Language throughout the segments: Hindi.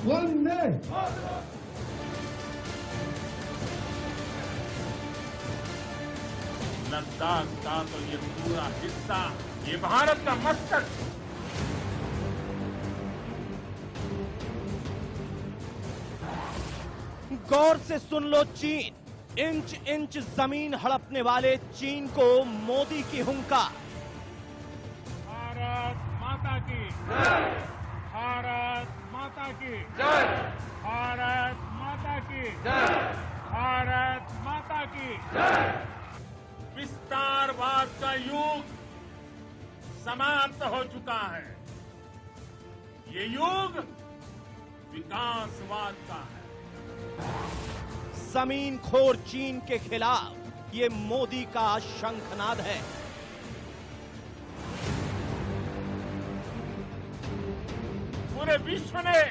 वंदे लद्दाख का तो ये पूरा हिस्सा ये भारत का मस्तक। गौर से सुन लो चीन, इंच इंच जमीन हड़पने वाले चीन को मोदी की हुंकार। भारत माता की जय, भारत माता की जय, भारत माता की जय, भारत माता की जय। विस्तारवाद का युग समाप्त हो चुका है। ये युग विकासवाद का है। जमीन खोर चीन के खिलाफ ये मोदी का शंखनाद है। पूरे विश्व ने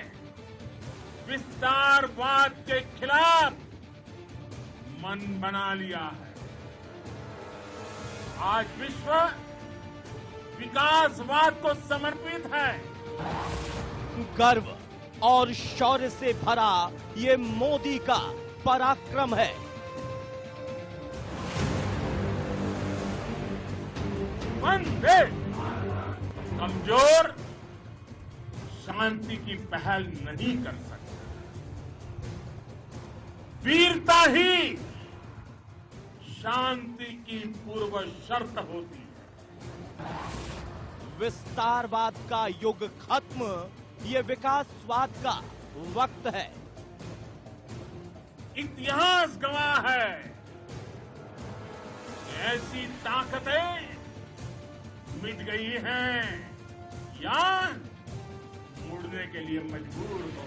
विस्तारवाद के खिलाफ मन बना लिया है। आज विश्व विकासवाद को समर्पित है। गर्व और शौर्य से भरा ये मोदी का पराक्रम है। वंदे कमजोर शांति की पहल नहीं कर सकता। वीरता ही शांति की पूर्व शर्त होती है। विस्तारवाद का युग खत्म, ये विकासवाद का वक्त है। इतिहास गवाह है कि ऐसी ताकतें मिट गई हैं या मुड़ने के लिए मजबूर हो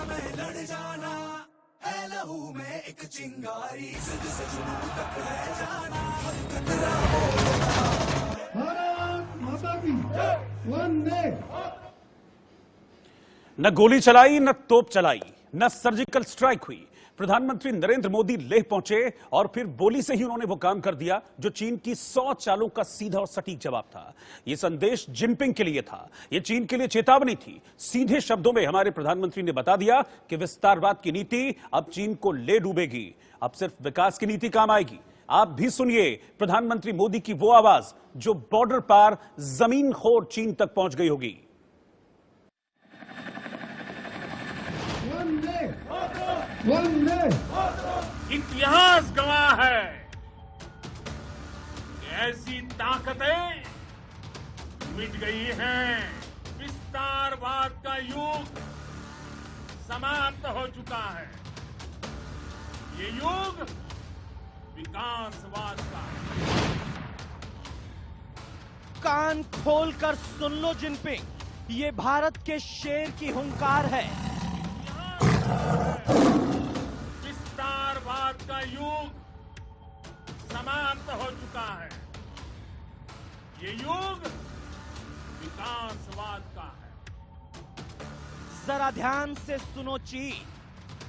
मैं लड़ जाना है लहू में एक चिंगारी जिद से जुनून तक है जाना हर खतरा भारत माता की वंदे। न गोली चलाई, न तोप चलाई, न सर्जिकल स्ट्राइक हुई। प्रधानमंत्री नरेंद्र मोदी लेह पहुंचे और फिर बोली से ही उन्होंने वो काम कर दिया जो चीन की 100 चालों का सीधा और सटीक जवाब था। ये संदेश जिनपिंग के लिए था, ये चीन के लिए चेतावनी थी। सीधे शब्दों में हमारे प्रधानमंत्री ने बता दिया कि विस्तारवाद की नीति अब चीन को ले डूबेगी। अब सिर्फ विकास की नीति काम आएगी। आप भी सुनिए प्रधानमंत्री मोदी की वो आवाज जो बॉर्डर पार जमीन खोर चीन तक पहुंच गई होगी। वंदे वंदे। इतिहास गवाह है कि ऐसी ताकतें मिट गई हैं। विस्तारवाद का युग समाप्त हो चुका है। ये युग विकासवाद का है। कान खोलकर सुन लो जिनपिंग, ये भारत के शेर की हुंकार है। विस्तारवाद का युग समाप्त हो चुका है। ये युग विकासवाद का है। जरा ध्यान से सुनो चीन,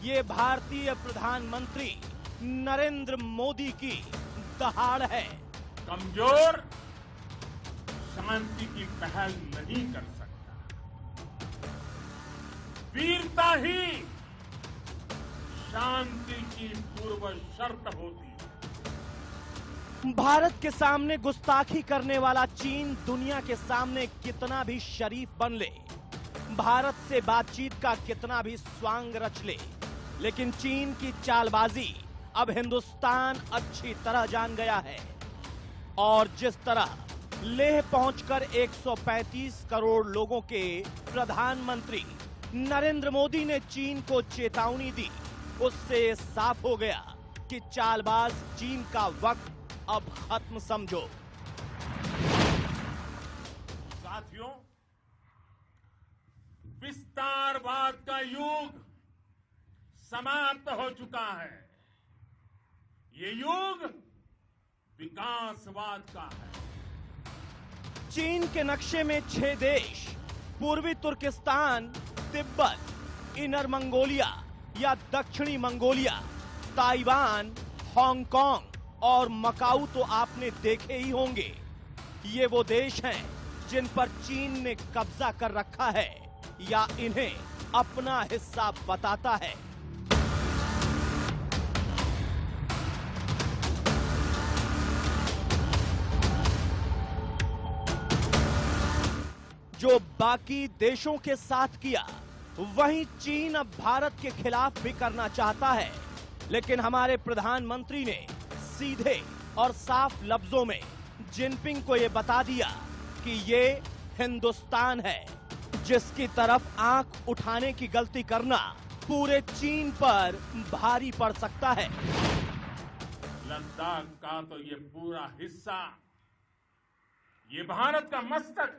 ये भारतीय प्रधानमंत्री नरेंद्र मोदी की दहाड़ है। कमजोर शांति की पहल नहीं कर सकता। वीरता ही शांति की पूर्व शर्त होती है। भारत के सामने गुस्ताखी करने वाला चीन दुनिया के सामने कितना भी शरीफ बन ले, भारत से बातचीत का कितना भी स्वांग रच ले, लेकिन चीन की चालबाजी अब हिंदुस्तान अच्छी तरह जान गया है। और जिस तरह लेह पहुंचकर 135 करोड़ लोगों के प्रधानमंत्री नरेंद्र मोदी ने चीन को चेतावनी दी, उससे साफ हो गया कि चालबाज चीन का वक्त अब खत्म समझो। साथियों, विस्तारवाद का युग समाप्त हो चुका है। ये युग विकासवाद का है। चीन के नक्शे में 6 देश, पूर्वी तुर्किस्तान, तिब्बत, इनर मंगोलिया या दक्षिणी मंगोलिया, ताइवान, हांगकांग और मकाऊ तो आपने देखे ही होंगे। ये वो देश हैं जिन पर चीन ने कब्जा कर रखा है। या इन्हें अपना हिस्सा बताता है? जो बाकी देशों के साथ किया, वहीं चीन अब भारत के खिलाफ भी करना चाहता है। लेकिन हमारे प्रधानमंत्री ने सीधे और साफ लफ्जों में जिनपिंग को यह बता दिया कि ये हिंदुस्तान है, जिसकी तरफ आंख उठाने की गलती करना पूरे चीन पर भारी पड़ सकता है। लद्दाख का तो ये पूरा हिस्सा ये भारत का मस्तक है।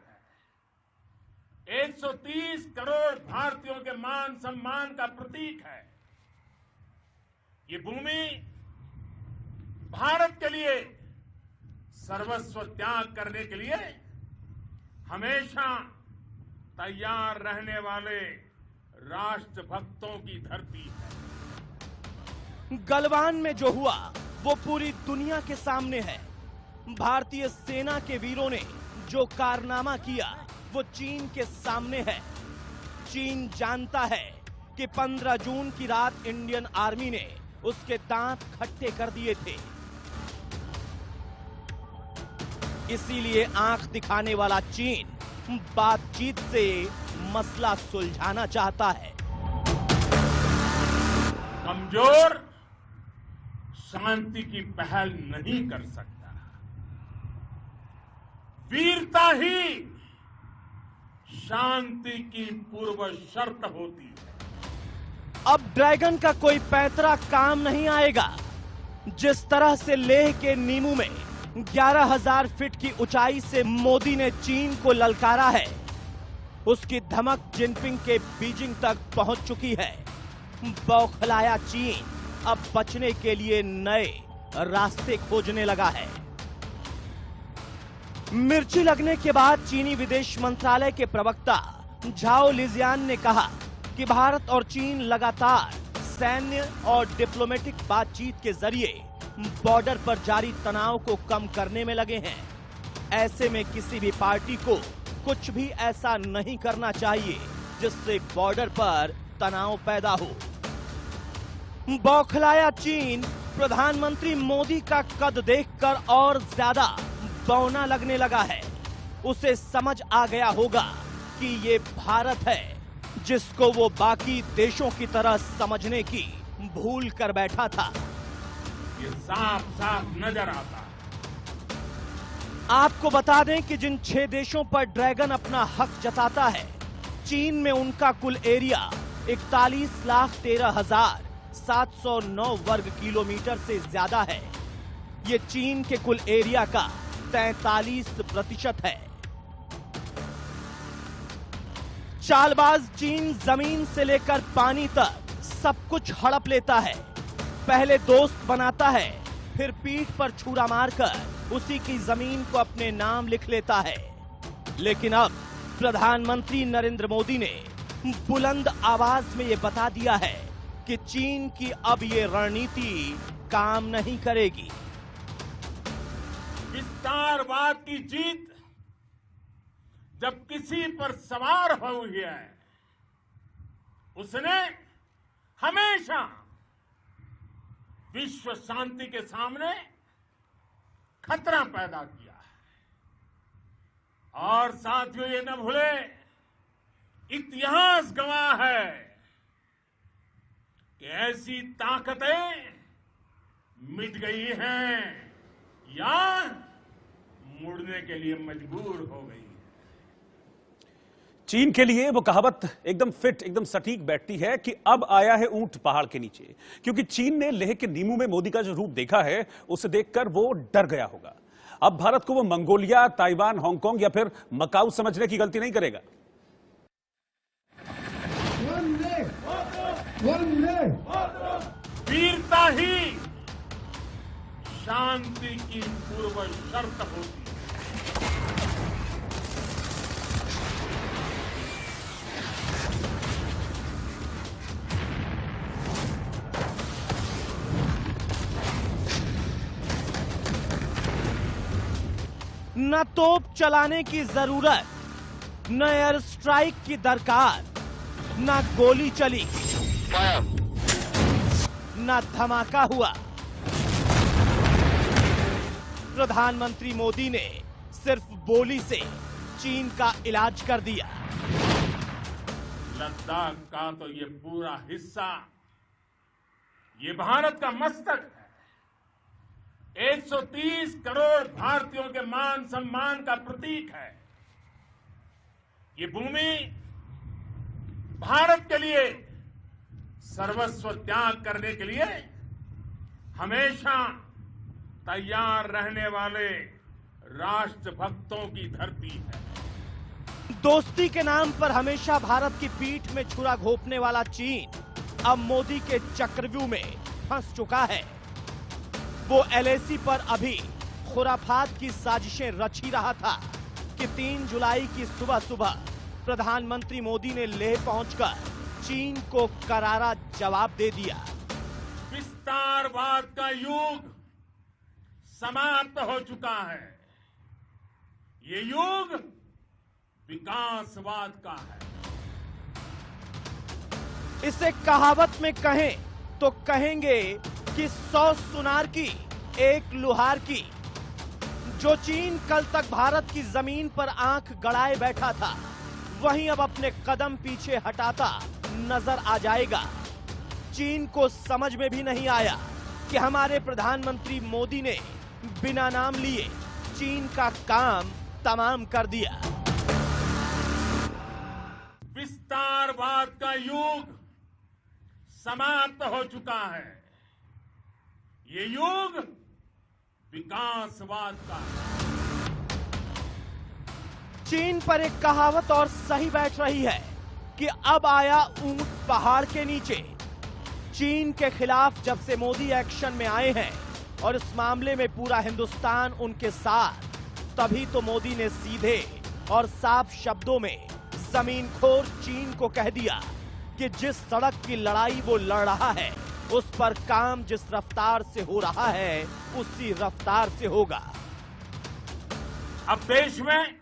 130 करोड़ भारतीयों के मान सम्मान का प्रतीक है। ये भूमि भारत के लिए सर्वस्व त्याग करने के लिए हमेशा तैयार रहने वाले राष्ट्रभक्तों की धरती है। गलवान में जो हुआ वो पूरी दुनिया के सामने है। भारतीय सेना के वीरों ने जो कारनामा किया वो चीन के सामने है। चीन जानता है कि 15 जून की रात इंडियन आर्मी ने उसके दांत खट्टे कर दिए थे। इसीलिए आंख दिखाने वाला चीन बातचीत से मसला सुलझाना चाहता है। कमजोर शांति की पहल नहीं कर सकता। वीरता ही शांति की पूर्व शर्त होती है। अब ड्रैगन का कोई पैतरा काम नहीं आएगा। जिस तरह से लेह के नीमू में 11,000 फीट की ऊंचाई से मोदी ने चीन को ललकारा है, उसकी धमक जिनपिंग के बीजिंग तक पहुंच चुकी है। बौखलाया चीन अब बचने के लिए नए रास्ते खोजने लगा है। मिर्ची लगने के बाद चीनी विदेश मंत्रालय के प्रवक्ता झाओ लिजियान ने कहा कि भारत और चीन लगातार सैन्य और डिप्लोमेटिक बातचीत के जरिए बॉर्डर पर जारी तनाव को कम करने में लगे हैं। ऐसे में किसी भी पार्टी को कुछ भी ऐसा नहीं करना चाहिए जिससे बॉर्डर पर तनाव पैदा हो। बौखलाया चीन प्रधानमंत्री मोदी का कद देखकर और ज्यादा बौना लगने लगा है। उसे समझ आ गया होगा कि ये भारत है जिसको वो बाकी देशों की तरह समझने की भूल कर बैठा था। ये साफ साफ नजर आता। आपको बता दें कि जिन 6 देशों पर ड्रैगन अपना हक जताता है, चीन में उनका कुल एरिया 41,13,709 वर्ग किलोमीटर से ज्यादा है। ये चीन के कुल एरिया का 43% है। चालबाज चीन जमीन से लेकर पानी तक सब कुछ हड़प लेता है। पहले दोस्त बनाता है, फिर पीठ पर छुरा मारकर उसी की जमीन को अपने नाम लिख लेता है। लेकिन अब प्रधानमंत्री नरेंद्र मोदी ने बुलंद आवाज में यह बता दिया है कि चीन की अब ये रणनीति काम नहीं करेगी। विस्तारवाद की जीत जब किसी पर सवार हुई है, उसने हमेशा विश्व शांति के सामने खतरा पैदा किया है। और साथियों, ये न भूले, इतिहास गवाह है कि ऐसी ताकतें मिट गई हैं या मुड़ने के लिए मजबूर हो गई। चीन के लिए वो कहावत एकदम फिट, एकदम सटीक बैठती है कि अब आया है ऊंट पहाड़ के नीचे, क्योंकि चीन ने लेह के नीमू में मोदी का जो रूप देखा है उसे देखकर वो डर गया होगा। अब भारत को वो मंगोलिया, ताइवान, हांगकांग या फिर मकाऊ समझने की गलती नहीं करेगा। वीरता ही शांति की पूर्व शर्त होती है। न तोप चलाने की जरूरत, न एयर स्ट्राइक की दरकार। ना गोली चली, ना धमाका हुआ। प्रधानमंत्री मोदी ने सिर्फ बोली से चीन का इलाज कर दिया। लद्दाख का तो ये पूरा हिस्सा ये भारत का मस्तक है। 130 करोड़ भारतीयों के मान सम्मान का प्रतीक है। ये भूमि भारत के लिए सर्वस्व त्याग करने के लिए हमेशा तैयार रहने वाले राष्ट्रभक्तों की धरती है। दोस्ती के नाम पर हमेशा भारत की पीठ में छुरा घोंपने वाला चीन अब मोदी के चक्रव्यूह में फंस चुका है। वो LAC पर अभी खुराफात की साजिशें रच ही रहा था कि 3 जुलाई की सुबह सुबह प्रधानमंत्री मोदी ने लेह पहुंचकर चीन को करारा जवाब दे दिया। विस्तारवाद का युग समाप्त हो चुका है। ये युग विकासवाद का है। इसे कहावत में कहें तो कहेंगे कि 100 सुनार की एक लुहार की। जो चीन कल तक भारत की जमीन पर आंख गड़ाए बैठा था, वहीं अब अपने कदम पीछे हटाता नजर आ जाएगा। चीन को समझ में भी नहीं आया कि हमारे प्रधानमंत्री मोदी ने बिना नाम लिए चीन का काम तमाम कर दिया। विस्तारवाद का युग समाप्त हो चुका है। ये युग विकासवाद का है। चीन पर एक कहावत और सही बैठ रही है कि अब आया ऊंट पहाड़ के नीचे। चीन के खिलाफ जब से मोदी एक्शन में आए हैं और इस मामले में पूरा हिंदुस्तान उनके साथ, तभी तो मोदी ने सीधे और साफ शब्दों में जमीनखोर चीन को कह दिया कि जिस सड़क की लड़ाई वो लड़ रहा है, उस पर काम जिस रफ्तार से हो रहा है, उसी रफ्तार से होगा। अब देश में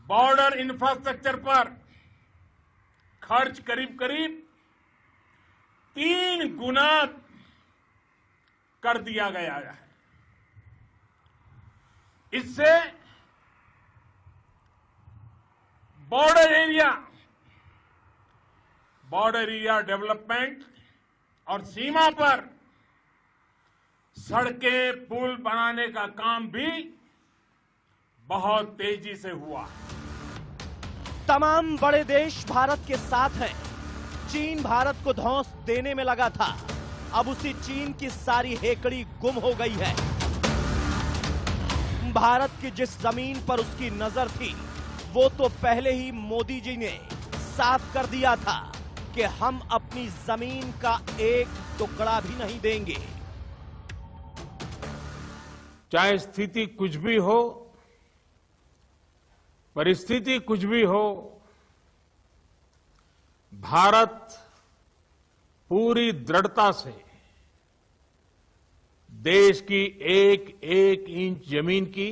बॉर्डर इंफ्रास्ट्रक्चर पर खर्च करीब करीब 3 गुना कर दिया गया है। इससे बॉर्डर एरिया डेवलपमेंट और सीमा पर सड़कें पुल बनाने का काम भी बहुत तेजी से हुआ। तमाम बड़े देश भारत के साथ हैं। चीन भारत को धौंस देने में लगा था। अब उसी चीन की सारी हेकड़ी गुम हो गई है। भारत की जिस जमीन पर उसकी नजर थी, वो तो पहले ही मोदी जी ने साफ कर दिया था कि हम अपनी जमीन का एक टुकड़ा भी नहीं देंगे। चाहे स्थिति कुछ भी हो, परिस्थिति कुछ भी हो, भारत पूरी दृढ़ता से देश की एक एक इंच जमीन की,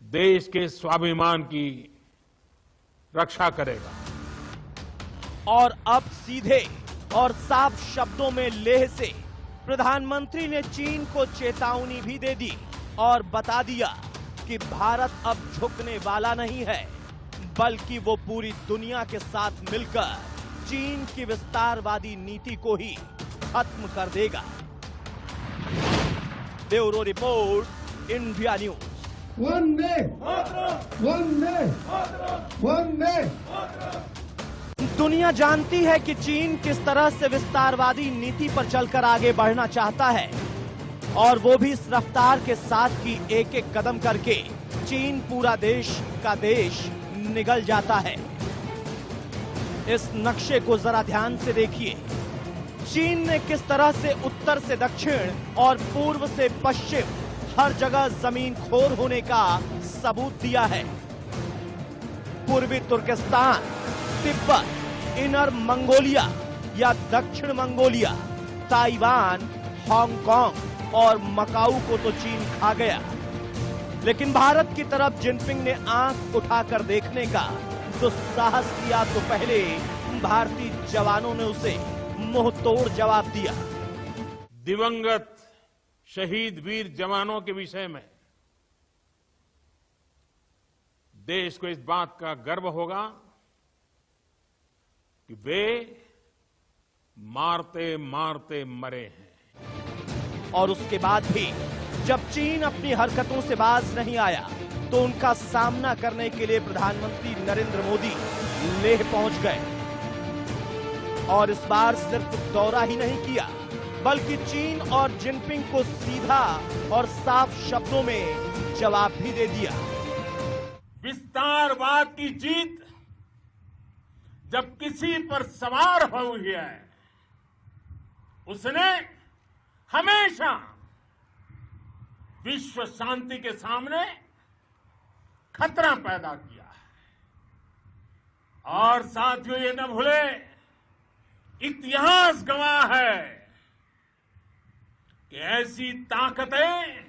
देश के स्वाभिमान की रक्षा करेगा। और अब सीधे और साफ शब्दों में लेह से प्रधानमंत्री ने चीन को चेतावनी भी दे दी और बता दिया कि भारत अब झुकने वाला नहीं है, बल्कि वो पूरी दुनिया के साथ मिलकर चीन की विस्तारवादी नीति को ही खत्म कर देगा। Bureau report, India news. वंदे वंदे वंदे। दुनिया जानती है कि चीन किस तरह से विस्तारवादी नीति पर चलकर आगे बढ़ना चाहता है, और वो भी इस रफ्तार के साथ कि एक एक कदम करके चीन पूरा देश का देश निगल जाता है। इस नक्शे को जरा ध्यान से देखिए। चीन ने किस तरह से उत्तर से दक्षिण और पूर्व से पश्चिम हर जगह जमीन खोर होने का सबूत दिया है। पूर्वी तुर्किस्तान, तिब्बत, इनर मंगोलिया या दक्षिण मंगोलिया, ताइवान, हांगकांग और मकाऊ को तो चीन खा गया, लेकिन भारत की तरफ जिनपिंग ने आंख उठाकर देखने का तो साहस किया तो पहले भारतीय जवानों ने उसे मुंहतोड़ जवाब दिया। दिवंगत शहीद वीर जवानों के विषय में देश को इस बात का गर्व होगा कि वे मारते मारते मरे हैं। और उसके बाद भी जब चीन अपनी हरकतों से बाज नहीं आया तो उनका सामना करने के लिए प्रधानमंत्री नरेंद्र मोदी लेह पहुंच गए। और इस बार सिर्फ दौरा ही नहीं किया बल्कि चीन और जिनपिंग को सीधा और साफ शब्दों में जवाब भी दे दिया। विस्तारवाद की जीत जब किसी पर सवार हुई है उसने हमेशा विश्व शांति के सामने खतरा पैदा किया है। और साथियों, ये न भूले, इतिहास गवाह है कि ऐसी ताकतें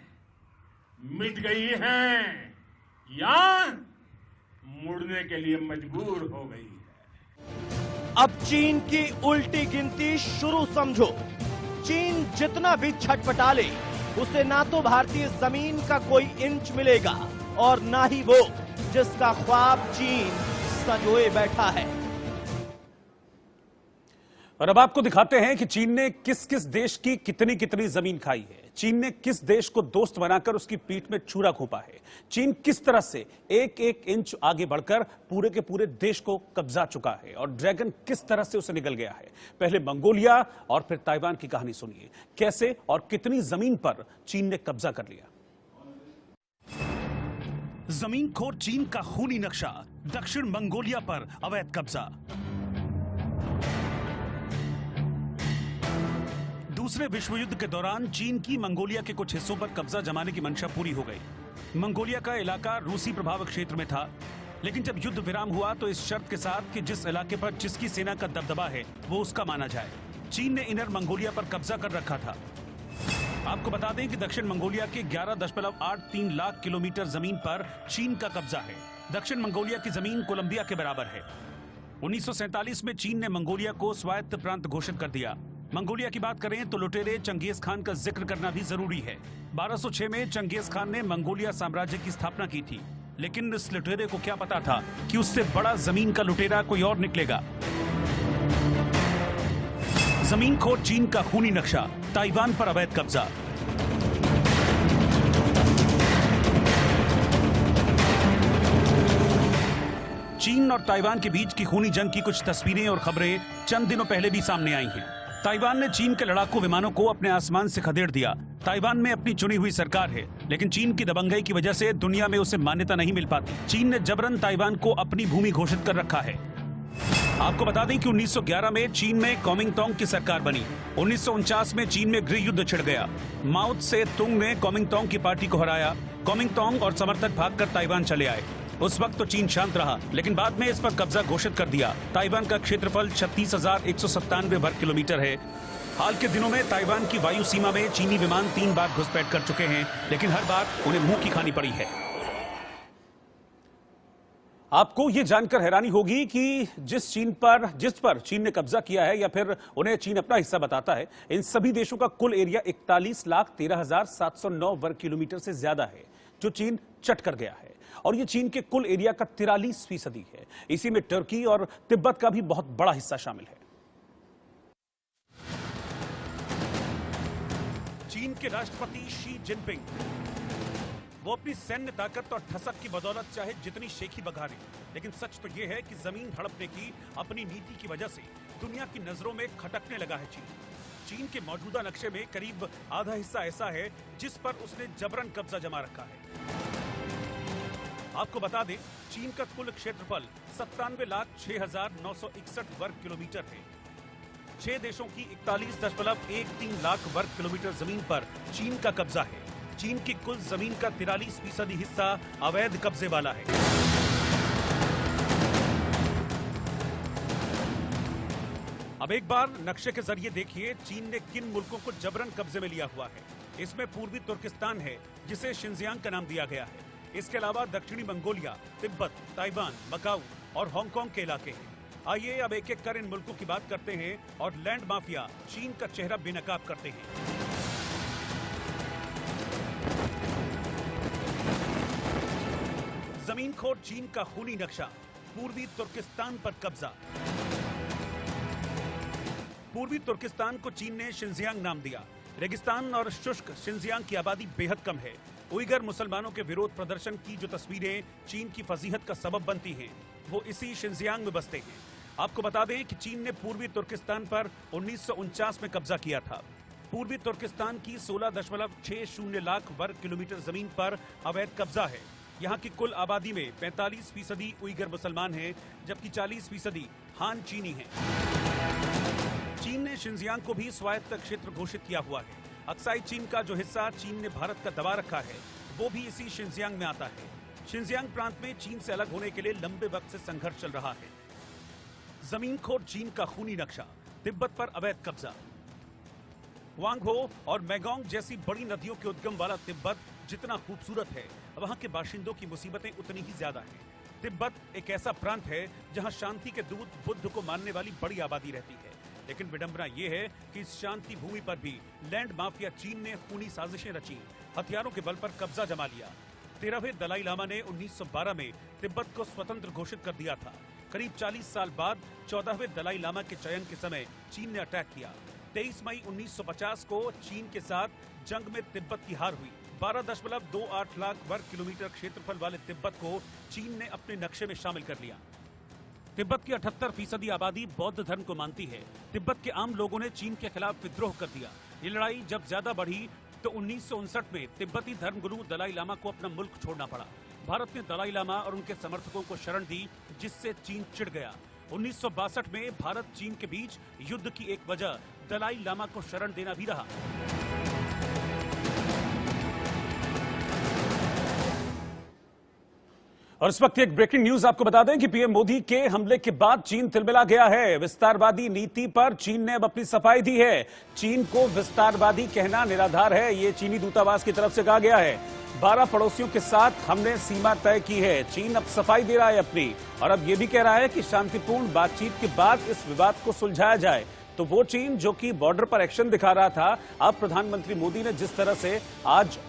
मिट गई हैं या मुड़ने के लिए मजबूर हो गई है। अब चीन की उल्टी गिनती शुरू समझो। चीन जितना भी छटपटा ले उसे ना तो भारतीय जमीन का कोई इंच मिलेगा और ना ही वो जिसका ख्वाब चीन संजोए बैठा है। और अब आपको दिखाते हैं कि चीन ने किस किस देश की कितनी कितनी जमीन खाई है। चीन ने किस देश को दोस्त बनाकर उसकी पीठ में छुरा घोंपा है। चीन किस तरह से एक एक इंच आगे बढ़कर पूरे के पूरे देश को कब्जा चुका है और ड्रैगन किस तरह से उसे निगल गया है। पहले मंगोलिया और फिर ताइवान की कहानी सुनिए, कैसे और कितनी जमीन पर चीन ने कब्जा कर लिया। जमीन खोर चीन का खूनी नक्शा, दक्षिण मंगोलिया पर अवैध कब्जा। दूसरे विश्व युद्ध के दौरान चीन की मंगोलिया के कुछ हिस्सों पर कब्जा जमाने की मंशा पूरी हो गई। मंगोलिया का इलाका रूसी प्रभाव क्षेत्र में था, लेकिन जब युद्ध विराम हुआ तो इस शर्त के साथ कि जिस इलाके पर जिसकी सेना का दबदबा है वो उसका माना जाए। चीन ने इनर मंगोलिया पर कब्जा कर रखा था। आपको बता दें कि दक्षिण मंगोलिया के 11.83 लाख किलोमीटर जमीन पर चीन का कब्जा है। दक्षिण मंगोलिया की जमीन कोलंबिया के बराबर है। 1947 में चीन ने मंगोलिया को स्वायत्त प्रांत घोषित कर दिया। मंगोलिया की बात करें तो लुटेरे चंगेज खान का जिक्र करना भी जरूरी है। 1206 में चंगेज खान ने मंगोलिया साम्राज्य की स्थापना की थी, लेकिन इस लुटेरे को क्या पता था कि उससे बड़ा जमीन का लुटेरा कोई और निकलेगा। जमीन खोर चीन का खूनी नक्शा, ताइवान पर अवैध कब्जा। चीन और ताइवान के बीच की खूनी जंग की कुछ तस्वीरें और खबरें चंद दिनों पहले भी सामने आई हैं। ताइवान ने चीन के लड़ाकू विमानों को अपने आसमान से खदेड़ दिया। ताइवान में अपनी चुनी हुई सरकार है, लेकिन चीन की दबंगई की वजह से दुनिया में उसे मान्यता नहीं मिल पाती। चीन ने जबरन ताइवान को अपनी भूमि घोषित कर रखा है। आपको बता दें कि 1911 में चीन में कॉमिंगतोंग की सरकार बनी। 1949 में चीन में गृह युद्ध छिड़ गया। माओ त्से तुंग ने कॉमिंगतोंग की पार्टी को हराया। कॉमिंगतोंग और समर्थक भागकर ताइवान चले आए। उस वक्त तो चीन शांत रहा, लेकिन बाद में इस पर कब्जा घोषित कर दिया। ताइवान का क्षेत्रफल 36,197 वर्ग किलोमीटर है। हाल के दिनों में ताइवान की वायु सीमा में चीनी विमान 3 बार घुसपैठ कर चुके हैं, लेकिन हर बार उन्हें मुंह की खानी पड़ी है। आपको यह जानकर हैरानी होगी कि जिस पर चीन ने कब्जा किया है या फिर उन्हें चीन अपना हिस्सा बताता है, इन सभी देशों का कुल एरिया 41,13,709 वर्ग किलोमीटर से ज्यादा है, जो चीन चट कर गया है। और ये चीन के कुल एरिया का 43% है। इसी में टर्की और तिब्बत का भी बहुत बड़ा हिस्सा शामिल है। चीन के राष्ट्रपति शी जिनपिंग, वो अपनी सैन्य ताकत और ठसक की बदौलत चाहे जितनी शेखी बघारे, लेकिन सच तो यह है कि जमीन हड़पने की अपनी नीति की वजह से दुनिया की नजरों में खटकने लगा है चीन के मौजूदा नक्शे में करीब आधा हिस्सा ऐसा है जिस पर उसने जबरन कब्जा जमा रखा है। आपको बता दें, चीन का कुल क्षेत्रफल 97,06,961 वर्ग किलोमीटर है। 6 देशों की 41.13 लाख वर्ग किलोमीटर जमीन पर चीन का कब्जा है। चीन की कुल जमीन का 43% हिस्सा अवैध कब्जे वाला है। अब एक बार नक्शे के जरिए देखिए चीन ने किन मुल्कों को जबरन कब्जे में लिया हुआ है। इसमें पूर्वी तुर्किस्तान है, जिसे शिनजियांग का नाम दिया गया है। इसके अलावा दक्षिणी मंगोलिया, तिब्बत, ताइवान, मकाऊ, और हांगकांग के इलाके हैं। आइए अब एक एक कर इन मुल्कों की बात करते हैं और लैंड माफिया चीन का चेहरा बेनकाब करते हैं। जमीनखोर चीन का खूनी नक्शा, पूर्वी तुर्किस्तान पर कब्जा। पूर्वी तुर्किस्तान को चीन ने शिनजियांग नाम दिया। रेगिस्तान और शुष्क शिनजियांग की आबादी बेहद कम है। उइगर मुसलमानों के विरोध प्रदर्शन की जो तस्वीरें चीन की फजीहत का सबब बनती हैं, वो इसी शिनजियांग में बसते हैं। आपको बता दें कि चीन ने पूर्वी तुर्किस्तान पर 1949 में कब्जा किया था। पूर्वी तुर्किस्तान की 16.60 लाख वर्ग किलोमीटर जमीन पर अवैध कब्जा है। यहाँ की कुल आबादी में 45% उइगर मुसलमान हैं, जबकि 40% हान चीनी हैं। चीन ने शिनजियांग को भी स्वायत्त क्षेत्र घोषित किया हुआ है। अक्साई चीन का जो हिस्सा चीन ने भारत का दबा रखा है, वो भी इसी शिनजियांग में आता है। शिनजियांग प्रांत में चीन से अलग होने के लिए लंबे वक्त से संघर्ष चल रहा है। जमीनखोर चीन का खूनी नक्शा, तिब्बत पर अवैध कब्जा। वांगहो और मैगोंग जैसी बड़ी नदियों के उद्गम वाला तिब्बत जितना खूबसूरत है, वहां के बाशिंदों की मुसीबतें उतनी ही ज्यादा हैं। तिब्बत एक ऐसा प्रांत है जहां शांति के दूत बुद्ध को मानने वाली बड़ी आबादी रहती है। लेकिन विडंबना यह है कि इस शांति भूमि पर भी लैंड माफिया चीन ने खूनी साजिशें रची, हथियारों के बल पर कब्जा जमा लिया। 13वें दलाई लामा ने 1912 में तिब्बत को स्वतंत्र घोषित कर दिया था। करीब 40 साल बाद 14वें दलाई लामा के चयन के समय चीन ने अटैक किया। 23 मई 1950 को चीन के साथ जंग में तिब्बत की हार हुई। 12.28 लाख वर्ग किलोमीटर क्षेत्रफल वाले तिब्बत को चीन ने अपने नक्शे में शामिल कर लिया। तिब्बत की 78% आबादी बौद्ध धर्म को मानती है। तिब्बत के आम लोगों ने चीन के खिलाफ विद्रोह कर दिया। ये लड़ाई जब ज्यादा बढ़ी तो 1959 में तिब्बती धर्मगुरु दलाई लामा को अपना मुल्क छोड़ना पड़ा। भारत ने दलाई लामा और उनके समर्थकों को शरण दी, जिससे चीन चिढ़ गया। 1962 में भारत चीन के बीच युद्ध की एक वजह दलाई लामा को शरण देना भी रहा। और इस वक्त एक ब्रेकिंग न्यूज आपको बता दें कि पीएम मोदी के हमले के बाद चीन तिलमिला गया है। विस्तारवादी नीति पर चीन ने अब अपनी सफाई दी है। चीन को विस्तारवादी कहना निराधार है, ये चीनी दूतावास की तरफ से कहा गया है। 12 पड़ोसियों के साथ हमने सीमा तय की है। चीन अब सफाई दे रहा है अपनी, और अब ये भी कह रहा है कि शांतिपूर्ण बातचीत के बाद इस विवाद को सुलझाया जाए। तो वो चीन जो कि बॉर्डर पर एक्शन दिखा रहा था, अब प्रधानमंत्री मोदी ने जिस तरह से आज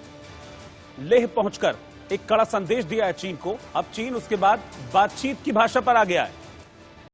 लेह पहुंचकर एक कड़ा संदेश दिया है चीन को, अब चीन उसके बाद बातचीत की भाषा पर आ गया है।